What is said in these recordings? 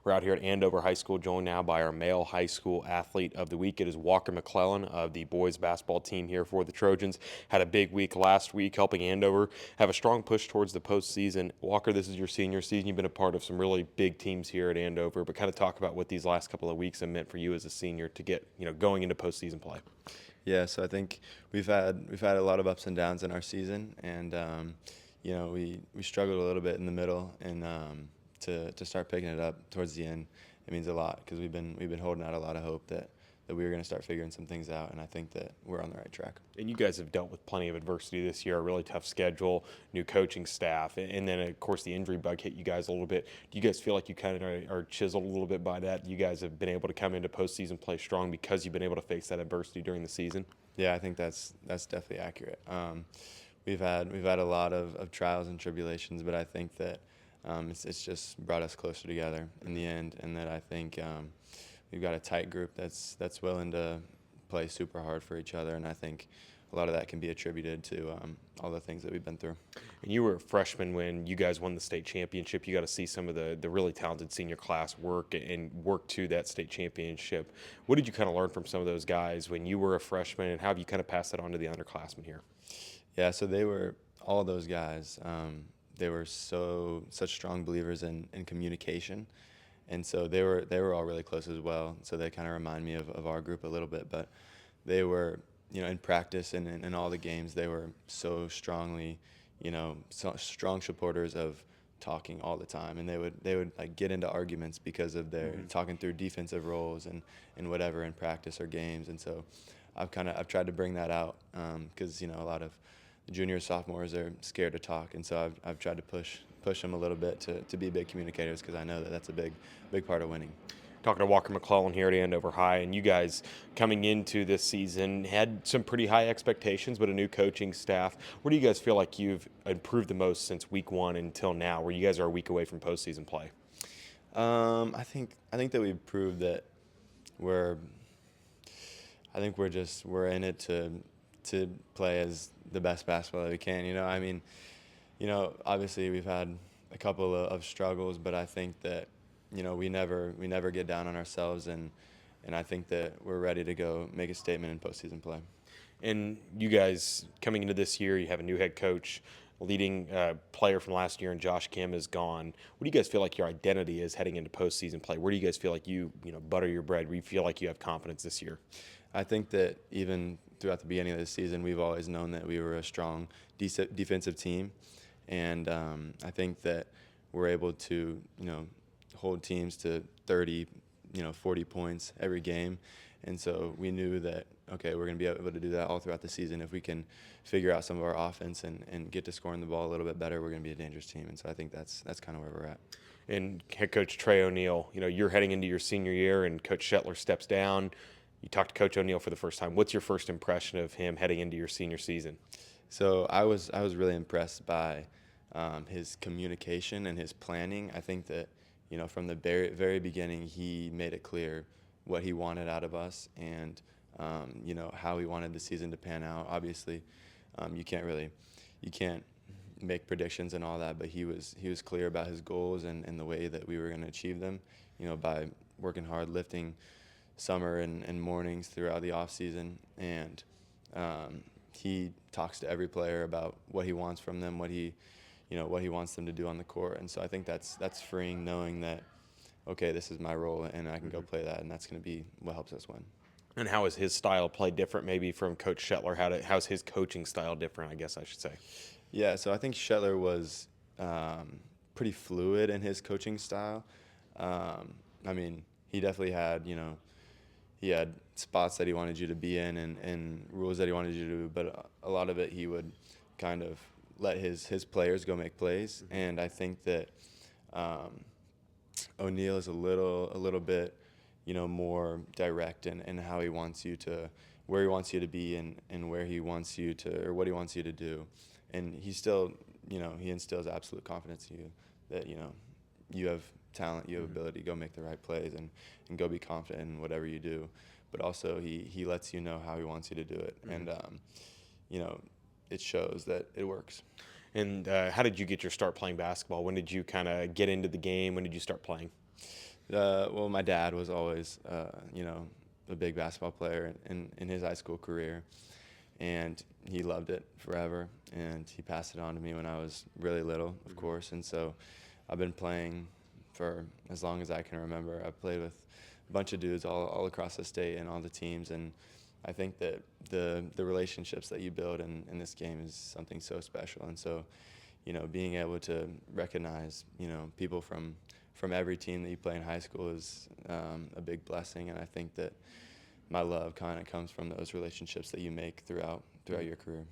We're out here at Andover High School, joined now by our male high school athlete of the week. It is Walker McClellan of the boys basketball team here for the Trojans. Had a big week last week, helping Andover have a strong push towards the postseason. Walker, this is your senior season. You've been a part of some really big teams here at Andover, but kind of talk about what these last couple of weeks have meant for you as a senior to get, going into postseason play. Yeah, so I think we've had a lot of ups and downs in our season, and we struggled a little bit in the middle, and to start picking it up towards the end, it means a lot because we've been holding out a lot of hope that we were going to start figuring some things out, and I think that we're on the right track. And you guys have dealt with plenty of adversity this year, a really tough schedule, new coaching staff, and then, of course, the injury bug hit you guys a little bit. Do you guys feel like you kind of are chiseled a little bit by that? You guys have been able to come into postseason play strong because you've been able to face that adversity during the season? Yeah, I think that's definitely accurate. We've had a lot of trials and tribulations, but I think that it's just brought us closer together in the end, and that I think we've got a tight group that's willing to play super hard for each other, and I think a lot of that can be attributed to all the things that we've been through. And you were a freshman when you guys won the state championship. You got to see some of the really talented senior class work to that state championship. What did you kind of learn from some of those guys when you were a freshman, and how have you kind of passed that on to the underclassmen here? Yeah, so all those guys. They were such strong believers in communication, and so they were all really close as well. So they kind of remind me of our group a little bit, but they were, in practice and in all the games, they were so strongly, strong supporters of talking all the time, and they would like get into arguments because of their talking through defensive roles and whatever in practice or games. And so I've tried to bring that out because a lot of the juniors, sophomores are scared to talk, and so I've tried to push them a little bit to be big communicators, because I know that that's a big part of winning. Talking to Walker McClellan here at Andover High, and you guys coming into this season had some pretty high expectations, but a new coaching staff. Where do you guys feel like you've improved the most since week one until now, where you guys are a week away from postseason play? I think that we've proved that we're in it to play as the best basketball that we can. Obviously we've had a couple of struggles, but I think that we never get down on ourselves, and I think that we're ready to go make a statement in postseason play. And you guys coming into this year, you have a new head coach, leading player from last year, and Josh Kim is gone. What do you guys feel like your identity is heading into postseason play? Where do you guys feel like you butter your bread? Where you feel like you have confidence this year? I think that even throughout the beginning of the season, we've always known that we were a strong defensive team, and I think that we're able to hold teams to 30, 40 points every game, and so we knew that, okay, we're going to be able to do that all throughout the season. If we can figure out some of our offense and get to scoring the ball a little bit better, we're going to be a dangerous team, and so I think that's kind of where we're at. And head coach Trey O'Neill, you're heading into your senior year, and Coach Shetler steps down. You talked to Coach O'Neill for the first time. What's your first impression of him heading into your senior season? So I was really impressed by his communication and his planning. I think that from the very beginning, he made it clear what he wanted out of us, and how he wanted the season to pan out. Obviously, you can't make predictions and all that, but he was clear about his goals and the way that we were going to achieve them. By working hard, lifting summer and mornings throughout the off season, and he talks to every player about what he wants from them, what he wants them to do on the court. And so I think that's freeing, knowing that, okay, this is my role and I can go play that, and that's going to be what helps us win. And how is his style of play different maybe from Coach Shetler? How's his coaching style different, I guess I should say? Yeah, so I think Shetler was pretty fluid in his coaching style. He definitely had, he had spots that he wanted you to be in and rules that he wanted you to do, but a lot of it he would kind of let his players go make plays. And I think that O'Neill is a little bit, more direct in how he wants you to, where he wants you to be, and where he wants you to, or what he wants you to do. And he still, he instills absolute confidence in you that, you have talent, you have ability, go make the right plays and go be confident in whatever you do. But also he lets you know how he wants you to do it. And, it shows that it works. And how did you get your start playing basketball? When did you kind of get into the game? When did you start playing? Well, my dad was always, a big basketball player in his high school career, and he loved it forever. And he passed it on to me when I was really little, of course. And so I've been playing for as long as I can remember. I've played with a bunch of dudes all across the state and all the teams, and I think that the relationships that you build in this game is something so special. And so, being able to recognize, people from every team that you play in high school is a big blessing. And I think that my love kind of comes from those relationships that you make throughout your career.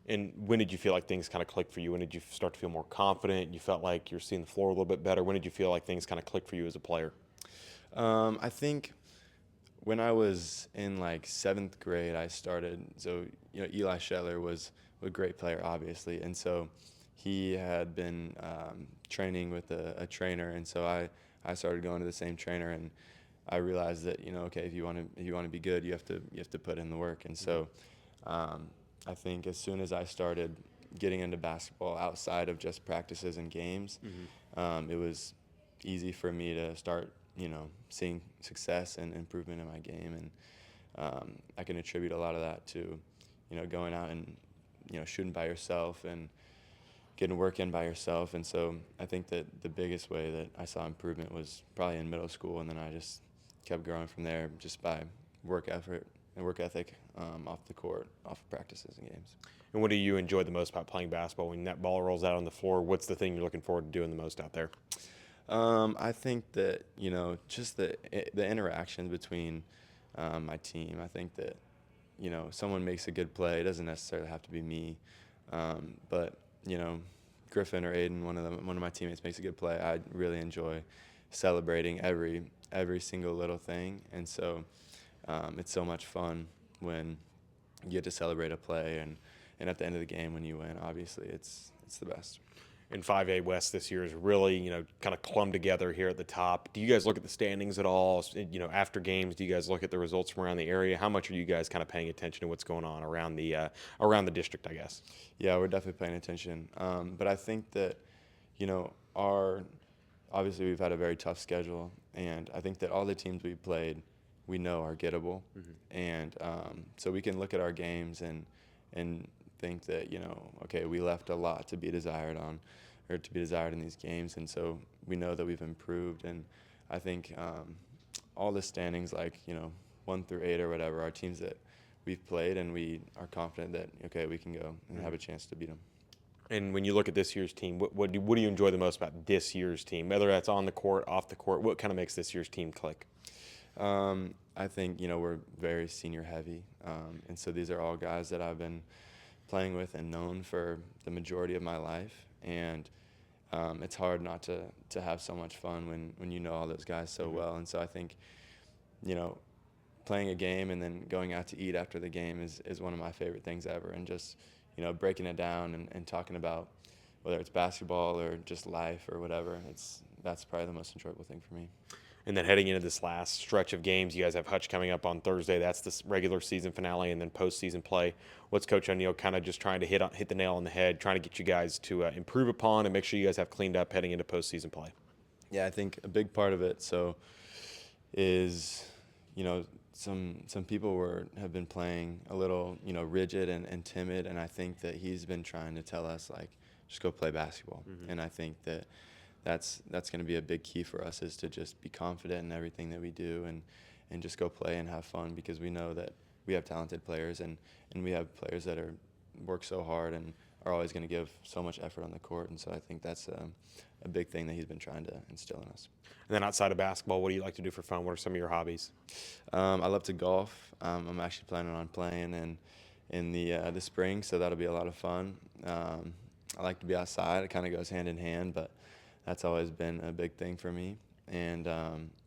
And when did you feel like things kind of clicked for you? When did you start to feel more confident? You felt like you're seeing the floor a little bit better. When did you feel like things kind of clicked for you as a player? I think when I was in like 7th grade, I started. So Eli Shetler was a great player, obviously, and so he had been training with a trainer, and so I started going to the same trainer, and I realized that okay, if you want to be good, you have to put in the work. And so I think as soon as I started getting into basketball outside of just practices and games, it was easy for me to start seeing success and improvement in my game. And I can attribute a lot of that to going out and shooting by yourself and getting work in by yourself. And so I think that the biggest way that I saw improvement was probably in middle school, and then I just kept growing from there just by work effort and work ethic off the court, off of practices and games. And what do you enjoy the most about playing basketball? When that ball rolls out on the floor, what's the thing you're looking forward to doing the most out there? I think that just the interaction between my team. I think that someone makes a good play. It doesn't necessarily have to be me, but Griffin or Aiden, one of my teammates, makes a good play. I really enjoy celebrating every single little thing, and so it's so much fun when you get to celebrate a play, and at the end of the game when you win. Obviously, it's the best. And 5A West this year is really, kind of clumped together here at the top. Do you guys look at the standings at all? After games, do you guys look at the results from around the area? How much are you guys kind of paying attention to what's going on around the district, I guess? Yeah, we're definitely paying attention. But I think that, obviously we've had a very tough schedule, and I think that all the teams we've played, we know are gettable. And so we can look at our games and think that okay, we left a lot to be desired in these games, and so we know that we've improved. And I think all the standings, like 1 through 8 or whatever, are teams that we've played, and we are confident that okay, we can go and have a chance to beat them. And when you look at this year's team, what do you enjoy the most about this year's team? Whether that's on the court, off the court, what kind of makes this year's team click? I think we're very senior heavy, and so these are all guys that I've been playing with and known for the majority of my life, and it's hard not to have so much fun when you know all those guys so well. And so I think playing a game and then going out to eat after the game is one of my favorite things ever, and just breaking it down and talking about whether it's basketball or just life or whatever. That's probably the most enjoyable thing for me. And then heading into this last stretch of games, you guys have Hutch coming up on Thursday. That's the regular season finale, and then postseason play. What's Coach O'Neill kind of just trying to hit the nail on the head, trying to get you guys to improve upon and make sure you guys have cleaned up heading into postseason play? Yeah, I think a big part of it is some people have been playing a little rigid and timid, and I think that he's been trying to tell us, like, just go play basketball. And I think that that's going to be a big key for us, is to just be confident in everything that we do and just go play and have fun, because we know that we have talented players, and we have players that work so hard and are always going to give so much effort on the court. And so I think that's a big thing that he's been trying to instill in us. And then outside of basketball, what do you like to do for fun? What are some of your hobbies? I love to golf. I'm actually planning on playing in the spring, so that'll be a lot of fun. I like to be outside. It kind of goes hand in hand, but that's always been a big thing for me. And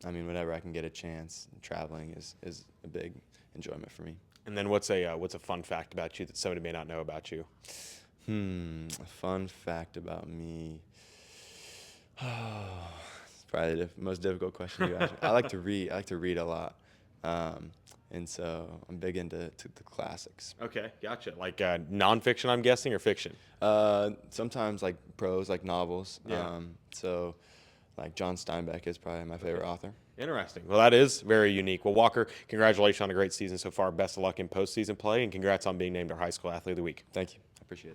whenever I can get a chance, traveling is a big enjoyment for me. And then what's a fun fact about you that somebody may not know about you? A fun fact about me. It's probably the most difficult question you asked. I like to read. I like to read a lot, and so I'm big into the classics. Okay, gotcha. Like nonfiction, I'm guessing, or fiction? Sometimes like prose, like novels. Yeah. like John Steinbeck is probably my favorite author. Interesting. Well, that is very unique. Well, Walker, congratulations on a great season so far. Best of luck in postseason play, and congrats on being named our high school athlete of the week. Thank you. I appreciate it.